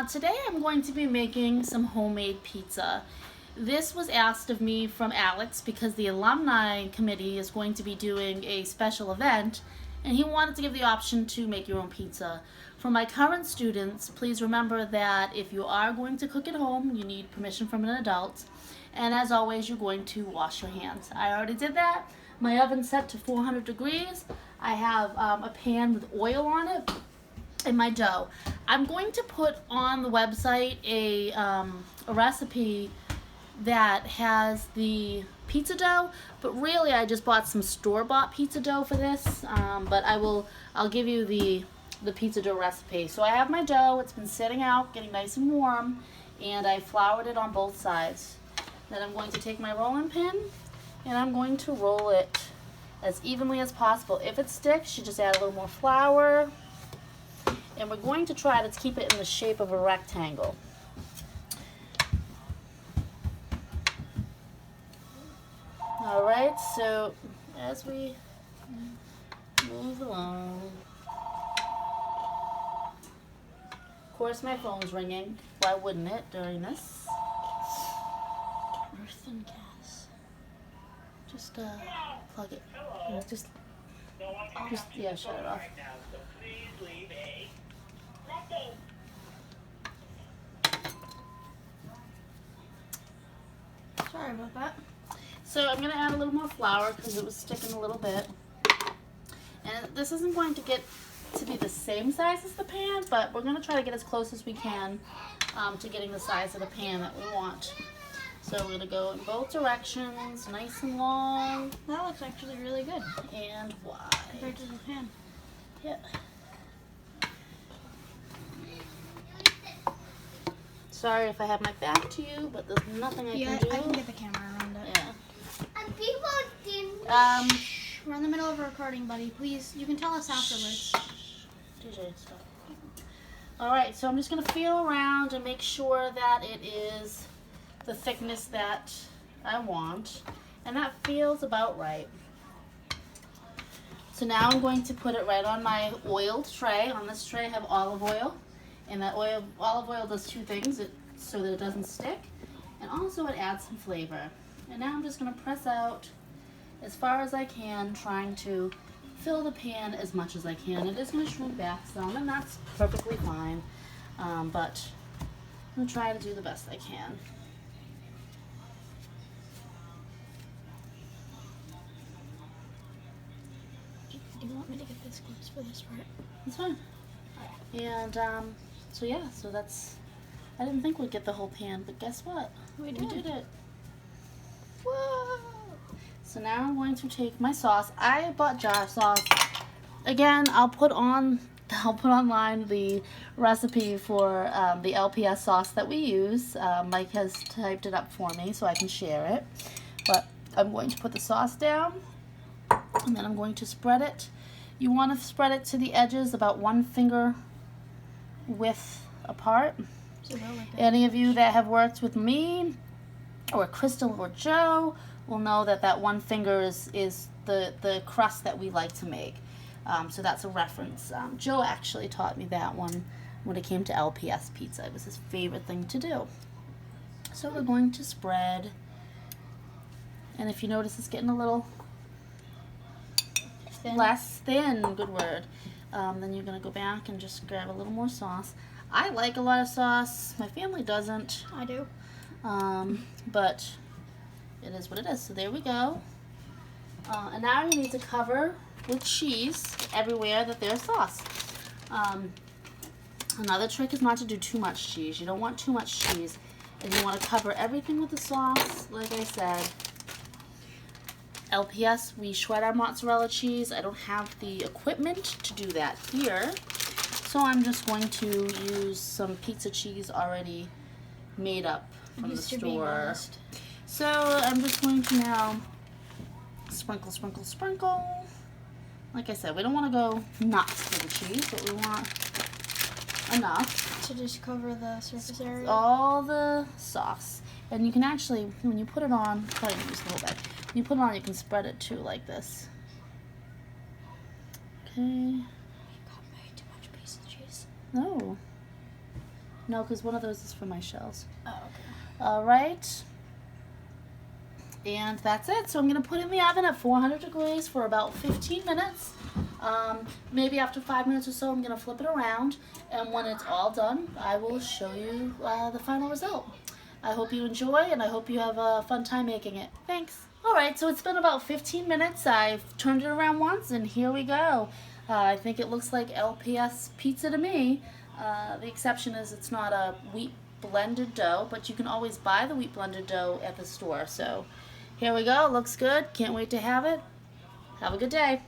Today I'm going to be making some homemade pizza. This was asked of me from Alex because the alumni committee is going to be doing a special event and he wanted to give the option to make your own pizza. For my current students, please remember that if you are going to cook at home, you need permission from an adult. And as always, you're going to wash your hands. I already did that. My oven's set to 400 degrees. I have a pan with oil on it and my dough. I'm going to put on the website a recipe that has the pizza dough, but really I just bought some store-bought pizza dough for this. But I'll give you the pizza dough recipe. So I have my dough. It's been sitting out, getting nice and warm, and I floured it on both sides. Then I'm going to take my rolling pin and I'm going to roll it as evenly as possible. If it sticks, you just add a little more flour. And we're going to try to keep it in the shape of a rectangle. Alright, so as we move along, of course my phone's ringing. Why wouldn't it during this? Earth and gas. Just plug it. Just yeah, shut it off. Sorry about that. So I'm going to add a little more flour because it was sticking a little bit. And this isn't going to get to be the same size as the pan, but we're going to try to get as close as we can to getting the size of the pan that we want. So we're going to go in both directions, nice and long. That looks actually really good. And wide. Compared to the pan. Yeah. Sorry if I have my back to you, but there's nothing I can do. I can get the camera around it. Yeah. We're in the middle of a recording, buddy. Please, you can tell us afterwards. DJ, stop. Alright, so I'm just going to feel around and make sure that it is the thickness that I want. And that feels about right. So now I'm going to put it right on my oiled tray. On this tray I have olive oil. And that olive oil does two things, so that it doesn't stick, and also it adds some flavor. And now I'm just going to press out as far as I can, trying to fill the pan as much as I can. It is going to shrink back some, and that's perfectly fine, but I'm going to try to do the best I can. Do you want me to get this close for this part? That's fine. And so yeah, so that's, I didn't think we'd get the whole pan, but guess what? We did it. Whoa! So now I'm going to take my sauce. I bought jar sauce. Again, I'll put online the recipe for the LPS sauce that we use. Mike has typed it up for me so I can share it. But I'm going to put the sauce down, and then I'm going to spread it. You want to spread it to the edges about 1 finger width apart. So like Any of you that have worked with me or Crystal or Joe will know that that 1 finger is the crust that we like to make. So that's a reference. Joe actually taught me that one when it came to LPS Pizza. It was his favorite thing to do. So we're going to spread. And if you notice, it's getting a little less thin, good word. Then you're going to go back and just grab a little more sauce. I like a lot of sauce. My family doesn't. I do. But it is what it is. So there we go. And now you need to cover with cheese everywhere that there's sauce. Another trick is not to do too much cheese. You don't want too much cheese. And you want to cover everything with the sauce, like I said. LPS, we shred our mozzarella cheese. I don't have the equipment to do that here. So I'm just going to use some pizza cheese already made up from the store. So I'm just going to now sprinkle, sprinkle, sprinkle. Like I said, we don't want to go nuts with the cheese, but we want enough to just cover the surface area. All the sauce. And you can actually, when you put it on, probably use a little bit. When you put it on, you can spread it too, like this. Okay. You got way too much piece of cheese. No. No, because one of those is for my shells. Oh, okay. All right. And that's it. So I'm going to put it in the oven at 400 degrees for about 15 minutes. Maybe after 5 minutes or so, I'm going to flip it around. And when it's all done, I will show you the final result. I hope you enjoy, and I hope you have a fun time making it. Thanks. All right, so it's been about 15 minutes. I've turned it around once, and here we go. I think it looks like LPS Pizza to me. The exception is it's not a wheat blended dough, but you can always buy the wheat blended dough at the store. So here we go. Looks good. Can't wait to have it. Have a good day.